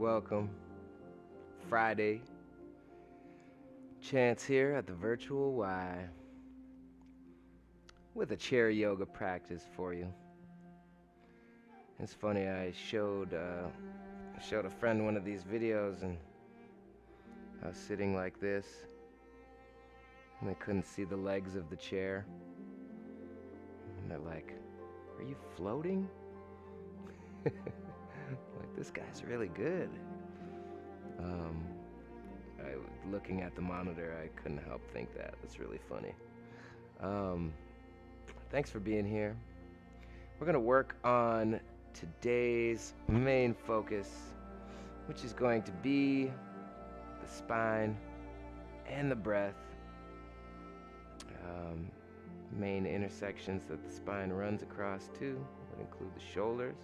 welcome. Friday. Chance here at the Virtual Y with a chair yoga practice for you. It's funny, I showed a friend one of these videos and I was sitting like this and they couldn't see the legs of the chair. And they're like, "Are you floating?" Like, this guy's really good. Looking at the monitor, I couldn't help think that. That's really funny. Thanks for being here. We're going to work on today's main focus, which is going to be the spine and the breath. Main intersections that the spine runs across too would include the shoulders.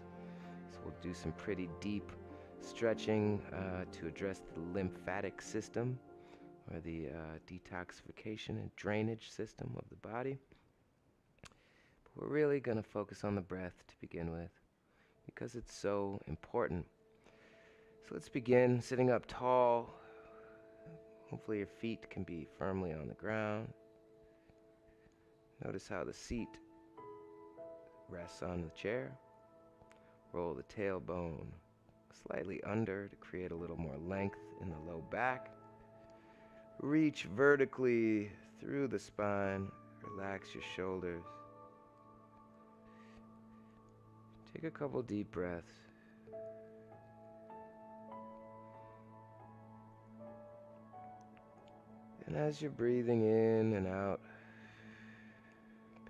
So we'll do some pretty deep stretching to address the lymphatic system, or the detoxification and drainage system of the body. But we're really going to focus on the breath to begin with, because it's so important. So let's begin sitting up tall. Hopefully your feet can be firmly on the ground. Notice how the seat rests on the chair. Roll the tailbone slightly under to create a little more length in the low back. Reach vertically through the spine. Relax your shoulders. Take a couple deep breaths. And as you're breathing in and out,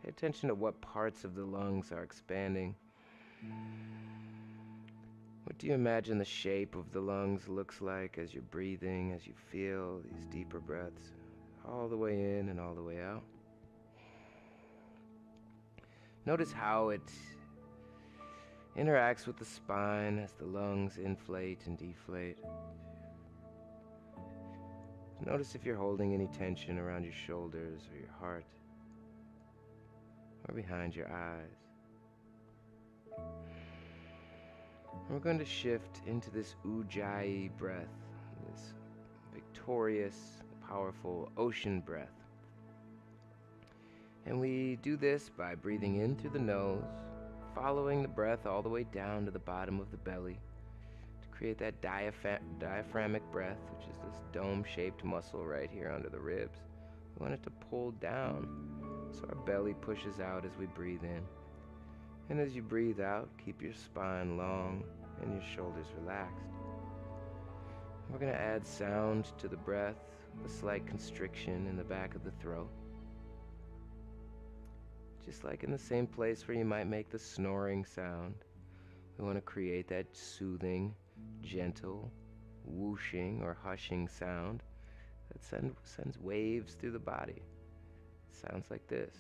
pay attention to what parts of the lungs are expanding. What do you imagine the shape of the lungs looks like as you're breathing, as you feel these deeper breaths all the way in and all the way out? Notice how it interacts with the spine as the lungs inflate and deflate. Notice if you're holding any tension around your shoulders or your heart or behind your eyes. We're going to shift into this Ujjayi breath, this victorious, powerful ocean breath. And we do this by breathing in through the nose, following the breath all the way down to the bottom of the belly to create that diaphragmic breath, which is this dome-shaped muscle right here under the ribs. We want it to pull down so our belly pushes out as we breathe in. And as you breathe out, keep your spine long and your shoulders relaxed. We're going to add sound to the breath, a slight constriction in the back of the throat. Just like in the same place where you might make the snoring sound, we want to create that soothing, gentle, whooshing or hushing sound that sends waves through the body. It sounds like this.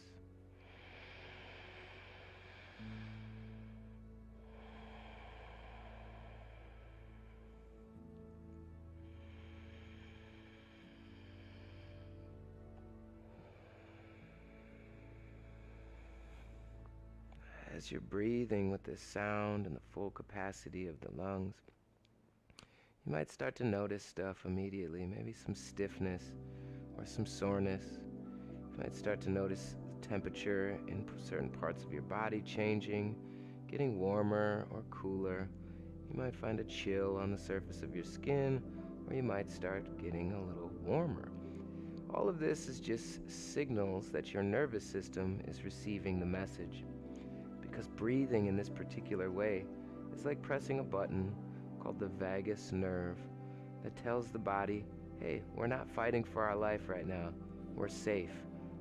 As you're breathing with this sound and the full capacity of the lungs, you might start to notice stuff immediately, maybe some stiffness or some soreness. You might start to notice the temperature in certain parts of your body changing, getting warmer or cooler. You might find a chill on the surface of your skin, or you might start getting a little warmer. All of this is just signals that your nervous system is receiving the message. Because breathing in this particular way is like pressing a button called the vagus nerve that tells the body, hey, we're not fighting for our life right now. We're safe.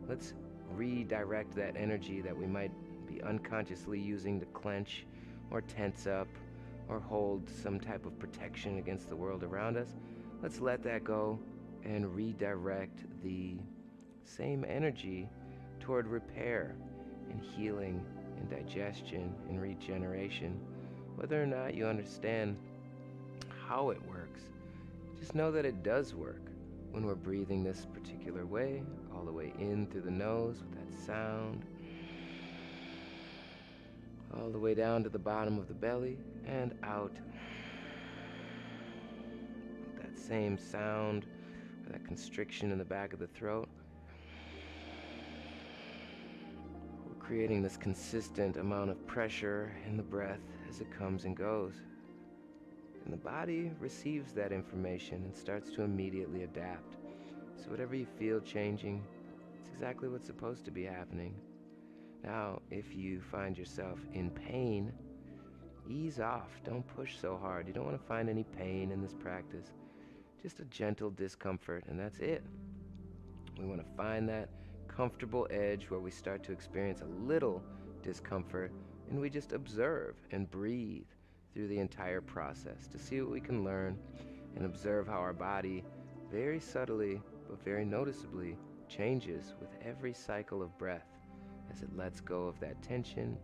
Let's redirect that energy that we might be unconsciously using to clench or tense up or hold some type of protection against the world around us. Let's let that go and redirect the same energy toward repair and healing and digestion and regeneration. Whether or not you understand how it works, just know that it does work when we're breathing this particular way, all the way in through the nose with that sound, all the way down to the bottom of the belly and out same sound or that constriction in the back of the throat. We're creating this consistent amount of pressure in the breath as it comes and goes. And the body receives that information and starts to immediately adapt. So whatever you feel changing, it's exactly what's supposed to be happening. Now, if you find yourself in pain, ease off. Don't push so hard. You don't want to find any pain in this practice. Just a gentle discomfort, and that's it. We want to find that comfortable edge where we start to experience a little discomfort, and we just observe and breathe through the entire process to see what we can learn and observe how our body very subtly but very noticeably changes with every cycle of breath as it lets go of that tension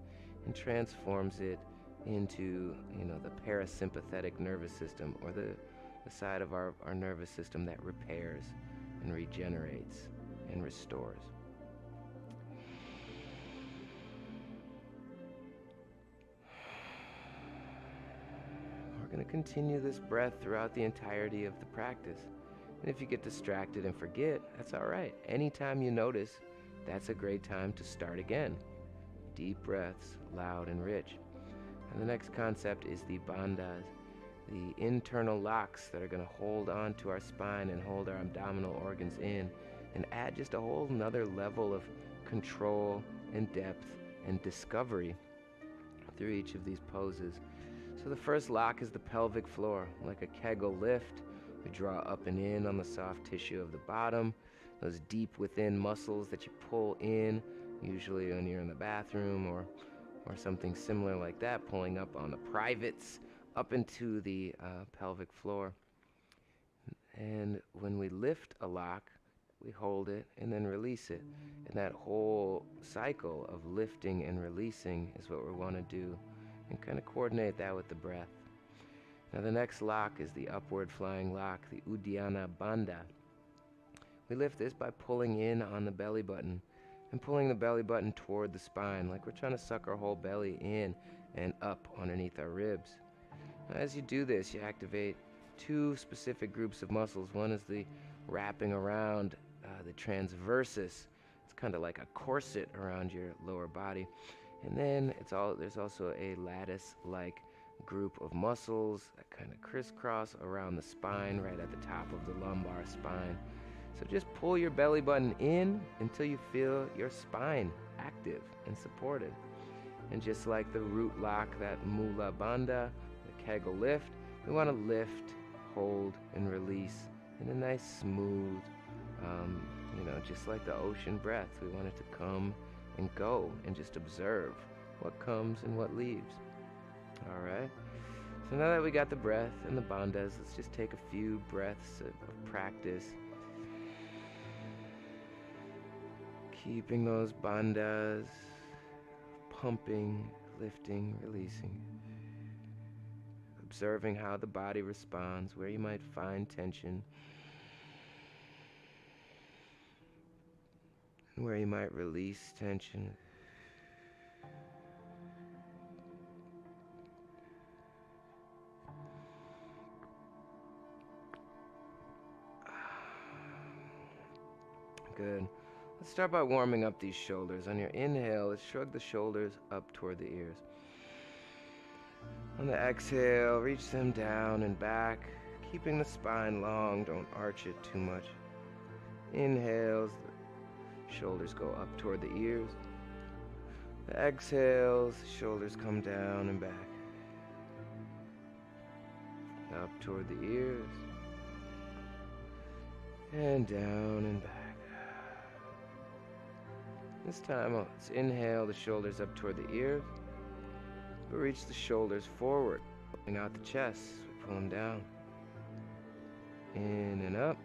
and transforms it into, the parasympathetic nervous system, or the side of our nervous system that repairs and regenerates and restores. We're going to continue this breath throughout the entirety of the practice. And if you get distracted and forget, that's all right. Anytime you notice, that's a great time to start again. Deep breaths, loud and rich. And the next concept is the bandhas, the internal locks that are going to hold on to our spine and hold our abdominal organs in and add just a whole nother level of control and depth and discovery through each of these poses. So the first lock is the pelvic floor, like a Kegel lift. We draw up and in on the soft tissue of the bottom, those deep within muscles that you pull in, usually when you're in the bathroom or something similar like that, pulling up on the privates up into the pelvic floor. And when we lift a lock, we hold it and then release it. And that whole cycle of lifting and releasing is what we want to do, and kind of coordinate that with the breath. Now the next lock is the upward flying lock, the Uddiyana Bandha. We lift this by pulling in on the belly button and pulling the belly button toward the spine, like we're trying to suck our whole belly in and up underneath our ribs. Now, as you do this, you activate two specific groups of muscles. One is the wrapping around the transversus. It's kind of like a corset around your lower body. And then there's also a lattice-like group of muscles that kind of crisscross around the spine, right at the top of the lumbar spine. So just pull your belly button in until you feel your spine active and supported. And just like the root lock, that Mula Bandha, the Kegel lift, we want to lift, hold, and release in a nice smooth, just like the ocean breath. We want it to come and go and just observe what comes and what leaves. All right. So now that we got the breath and the bandhas, let's just take a few breaths of practice. Keeping those bandhas pumping, lifting, releasing. Observing how the body responds, where you might find tension, and where you might release tension. Good. Let's start by warming up these shoulders. On your inhale, let's shrug the shoulders up toward the ears. On the exhale, reach them down and back, keeping the spine long. Don't arch it too much. Inhales, the shoulders go up toward the ears. The exhales, shoulders come down and back. Up toward the ears. And down and back. This time, let's inhale the shoulders up toward the ears. We'll reach the shoulders forward, pulling out the chest. We pull them down. In and up.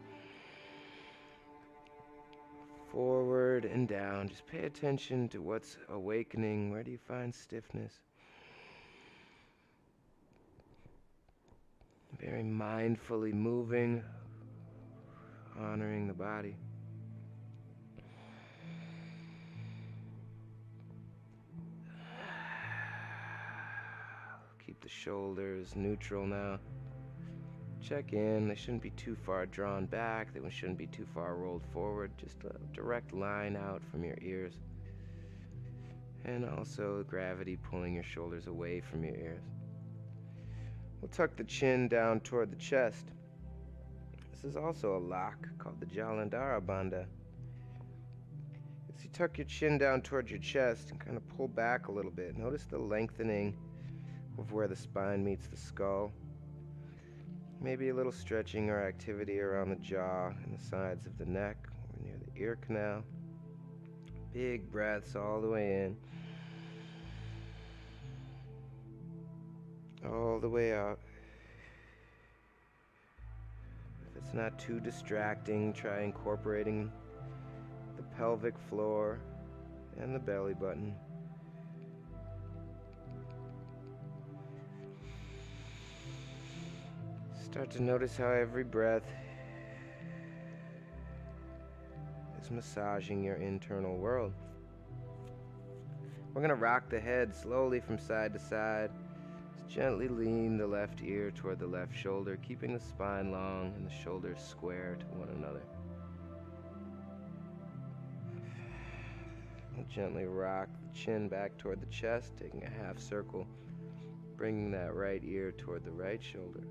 Forward and down. Just pay attention to what's awakening. Where do you find stiffness? Very mindfully moving, honoring the body. Keep the shoulders neutral now. Check in. They shouldn't be too far drawn back. They shouldn't be too far rolled forward. Just a direct line out from your ears. And also gravity pulling your shoulders away from your ears. We'll tuck the chin down toward the chest. This is also a lock called the Jalandhara Bandha. As you tuck your chin down toward your chest and kind of pull back a little bit, notice the lengthening of where the spine meets the skull. Maybe a little stretching or activity around the jaw and the sides of the neck or near the ear canal. Big breaths all the way in. All the way out. If it's not too distracting, try incorporating the pelvic floor and the belly button. Start to notice how every breath is massaging your internal world. We're going to rock the head slowly from side to side. Just gently lean the left ear toward the left shoulder, keeping the spine long and the shoulders square to one another. We'll gently rock the chin back toward the chest, taking a half circle, bringing that right ear toward the right shoulder.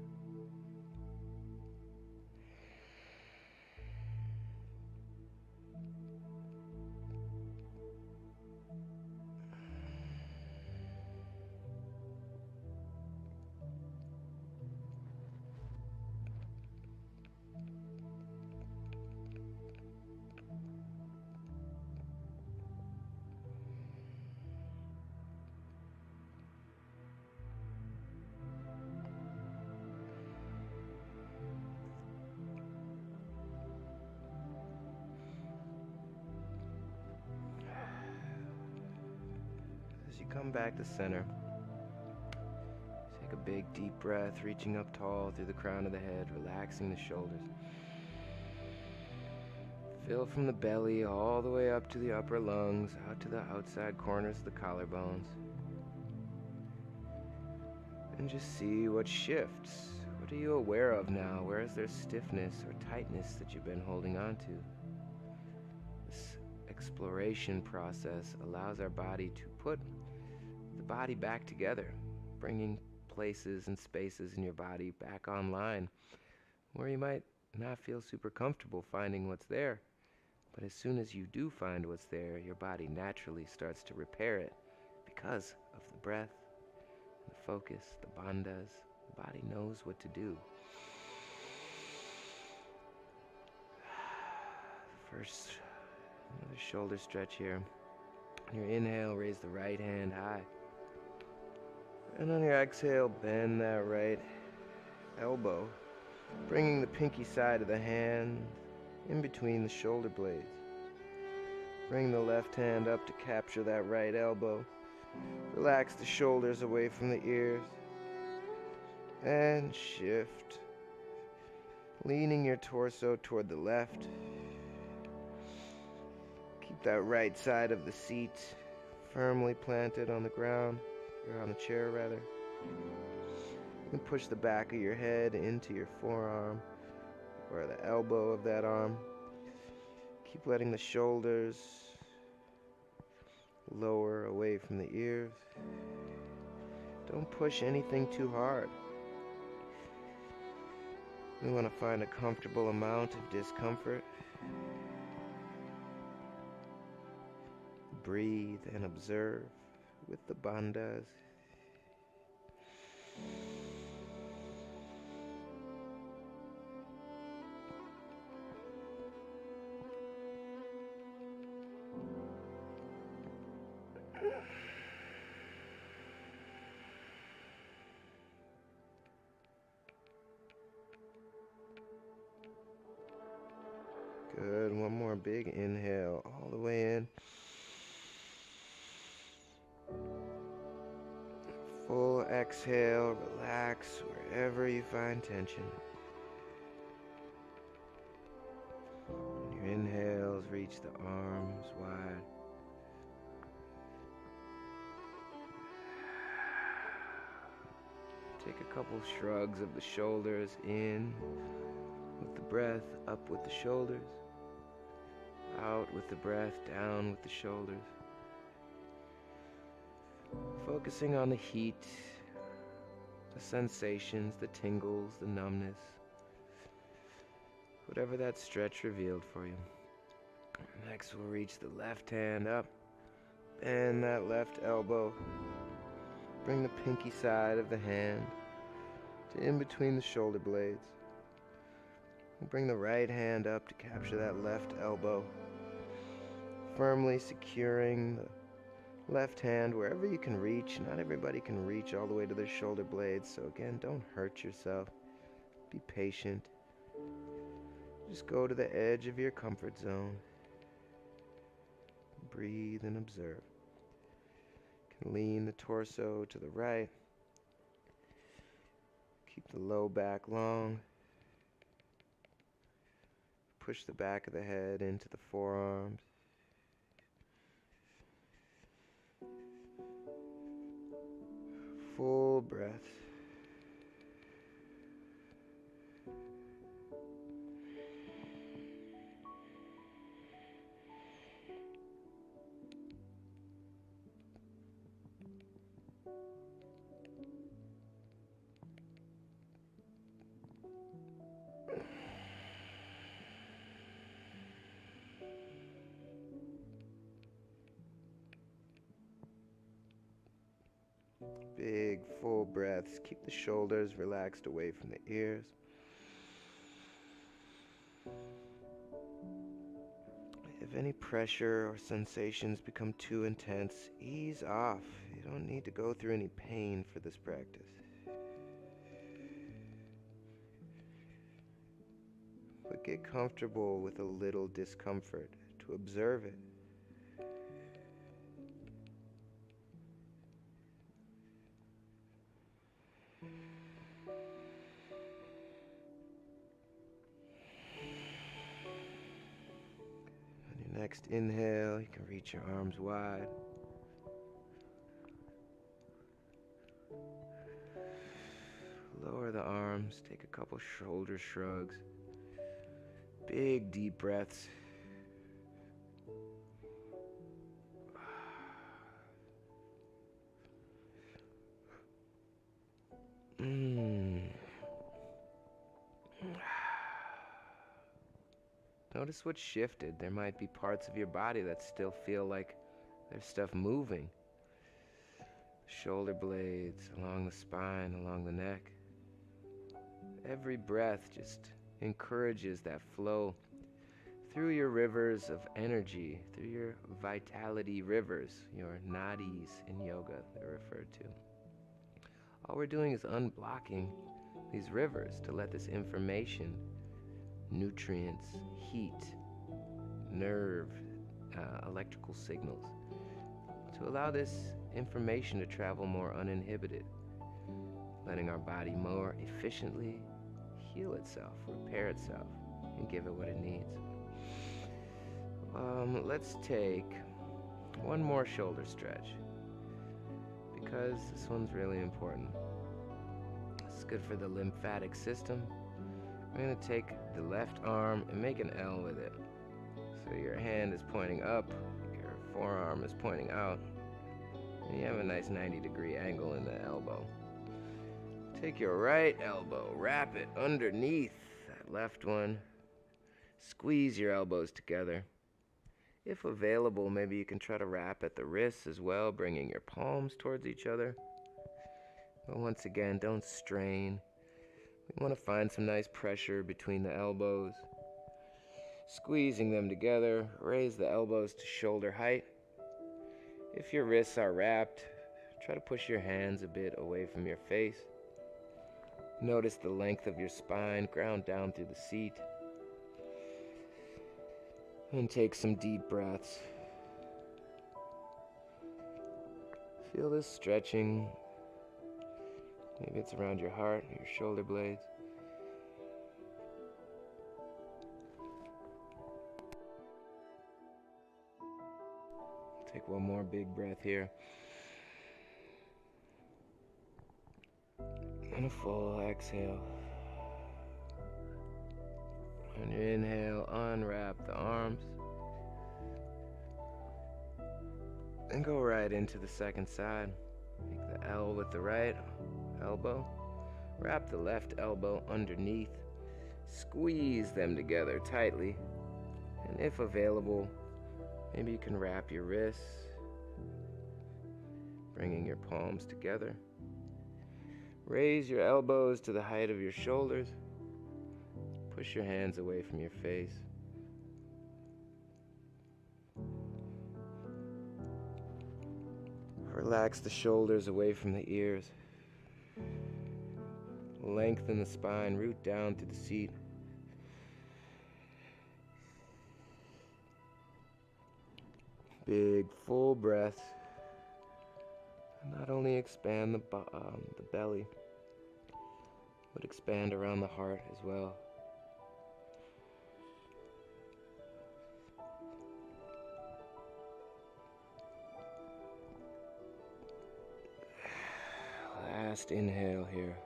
As you come back to center, take a big deep breath, reaching up tall through the crown of the head, relaxing the shoulders. Fill from the belly all the way up to the upper lungs, out to the outside corners of the collarbones. And just see what shifts. What are you aware of now? Where is there stiffness or tightness that you've been holding on to? This exploration process allows our body to put the body back together, bringing places and spaces in your body back online where you might not feel super comfortable finding what's there. But as soon as you do find what's there, your body naturally starts to repair it because of the breath, the focus, the bandhas. The body knows what to do. First, another shoulder stretch here. On your inhale, raise the right hand high. And on your exhale, bend that right elbow, bringing the pinky side of the hand in between the shoulder blades. Bring the left hand up to capture that right elbow. Relax the shoulders away from the ears. And shift. Leaning your torso toward the left. Keep that right side of the seat firmly planted on the ground, or on the chair rather. And push the back of your head into your forearm, or the elbow of that arm. Keep letting the shoulders lower away from the ears. Don't push anything too hard. We want to find a comfortable amount of discomfort. Breathe and observe with the bandhas. Good. One more big inhale all the way in. Full exhale. Relax wherever you find tension. Your inhales reach the arms wide. Take a couple shrugs of the shoulders, in with the breath, up with the shoulders, out with the breath, down with the shoulders. Focusing on the heat, the sensations, the tingles, the numbness, whatever that stretch revealed for you. Next, we'll reach the left hand up, bend that left elbow. Bring the pinky side of the hand to in between the shoulder blades. We'll bring the right hand up to capture that left elbow, firmly securing the left hand wherever you can reach. Not everybody can reach all the way to their shoulder blades, so again, don't hurt yourself. Be patient. Just go to the edge of your comfort zone. Breathe and observe. You can lean the torso to the right. Keep the low back long. Push the back of the head into the forearms. Full breath. Big, full breaths. Keep the shoulders relaxed away from the ears. If any pressure or sensations become too intense, ease off. You don't need to go through any pain for this practice. But get comfortable with a little discomfort to observe it. Next inhale, you can reach your arms wide. Lower the arms, take a couple shoulder shrugs. Big deep breaths. Notice what shifted. There might be parts of your body that still feel like there's stuff moving. Shoulder blades, along the spine, along the neck. Every breath just encourages that flow through your rivers of energy, through your vitality rivers, your nadis in yoga they're referred to. All we're doing is unblocking these rivers to let this information, nutrients, heat, nerve, electrical signals, to allow this information to travel more uninhibited, letting our body more efficiently heal itself, repair itself, and give it what it needs. Let's take one more shoulder stretch, because this one's really important. It's good for the lymphatic system. We're going to take the left arm and make an L with it. So your hand is pointing up, your forearm is pointing out, and you have a nice 90-degree angle in the elbow. Take your right elbow, wrap it underneath that left one. Squeeze your elbows together. If available, maybe you can try to wrap at the wrists as well, bringing your palms towards each other. But once again, don't strain. We want to find some nice pressure between the elbows. Squeezing them together, raise the elbows to shoulder height. If your wrists are wrapped, try to push your hands a bit away from your face. Notice the length of your spine, ground down through the seat. And take some deep breaths. Feel this stretching. Maybe it's around your heart, your shoulder blades. Take one more big breath here. And a full exhale. On your inhale, unwrap the arms. And go right into the second side. Make the L with the right elbow. Wrap the left elbow underneath. Squeeze them together tightly. And if available, maybe you can wrap your wrists, bringing your palms together. Raise your elbows to the height of your shoulders. Push your hands away from your face. Relax the shoulders away from the ears. Lengthen the spine, root down to the seat. Big, full breaths. Not only expand the belly, but expand around the heart as well. Last inhale here.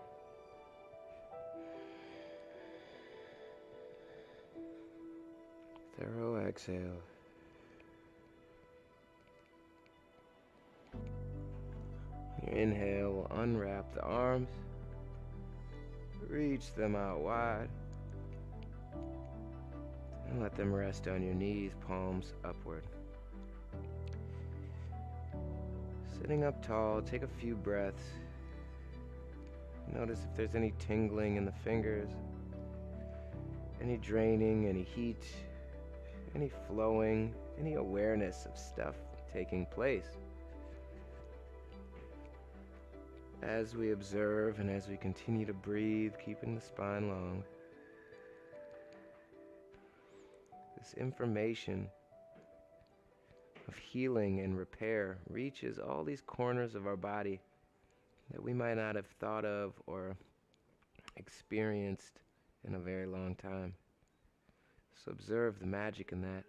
Thorough exhale. Your inhale will unwrap the arms, reach them out wide, and let them rest on your knees, palms upward. Sitting up tall, take a few breaths. Notice if there's any tingling in the fingers, any draining, any heat, any flowing, any awareness of stuff taking place. As we observe and as we continue to breathe, keeping the spine long, this information of healing and repair reaches all these corners of our body that we might not have thought of or experienced in a very long time. So observe the magic in that.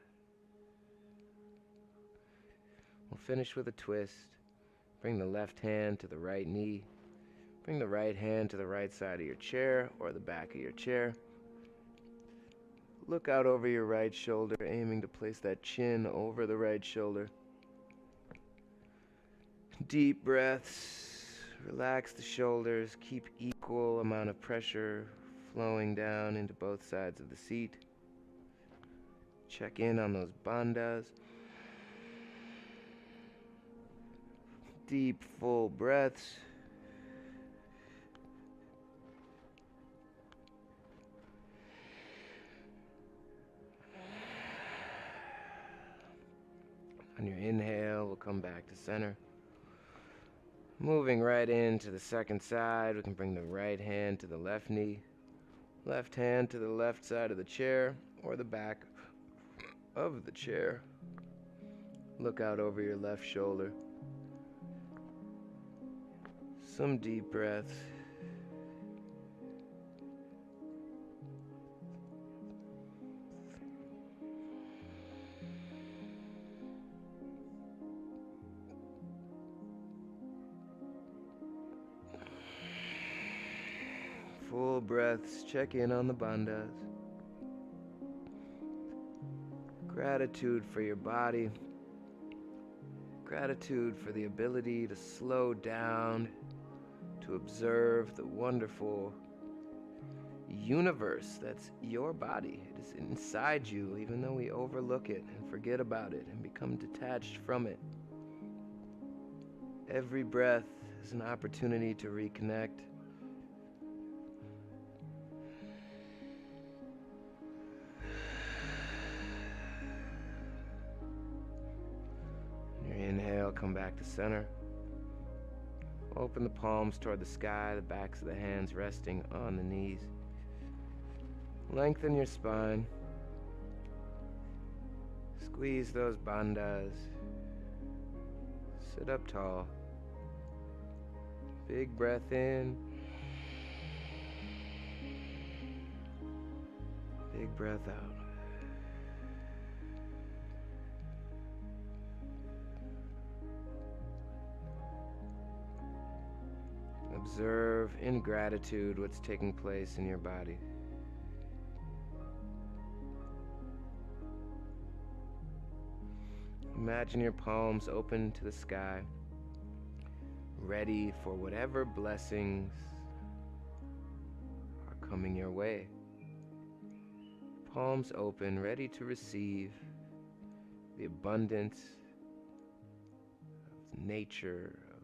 We'll finish with a twist. Bring the left hand to the right knee. Bring the right hand to the right side of your chair or the back of your chair. Look out over your right shoulder, aiming to place that chin over the right shoulder. Deep breaths. Relax the shoulders. Keep equal amount of pressure flowing down into both sides of the seat. Check in on those bandhas. Deep, full breaths. On your inhale, we'll come back to center. Moving right into the second side, we can bring the right hand to the left knee, left hand to the left side of the chair or the back of the chair. Look out over your left shoulder. Some deep breaths. Full breaths. Check in on the bandhas. Gratitude for your body. Gratitude for the ability to slow down, to observe the wonderful universe that's your body. It is inside you, even though we overlook it and forget about it and become detached from it. Every breath is an opportunity to reconnect. Your inhale, come back to center. Open the palms toward the sky, the backs of the hands resting on the knees. Lengthen your spine. Squeeze those bandhas. Sit up tall. Big breath in. Big breath out. observe in gratitude what's taking place in your body. Imagine your palms open to the sky, ready for whatever blessings are coming your way. Palms open, ready to receive the abundance of nature, of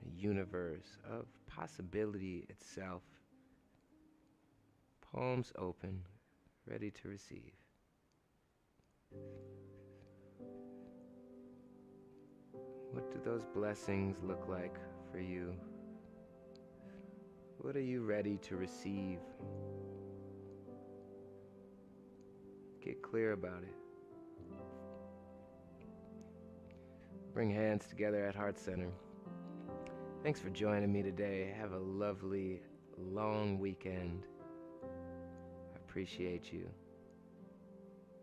the universe, of possibility itself. Palms open, ready to receive. What do those blessings look like for you? What are you ready to receive? Get clear about it. Bring hands together at Heart Center. Thanks for joining me today. Have a lovely, long weekend. I appreciate you.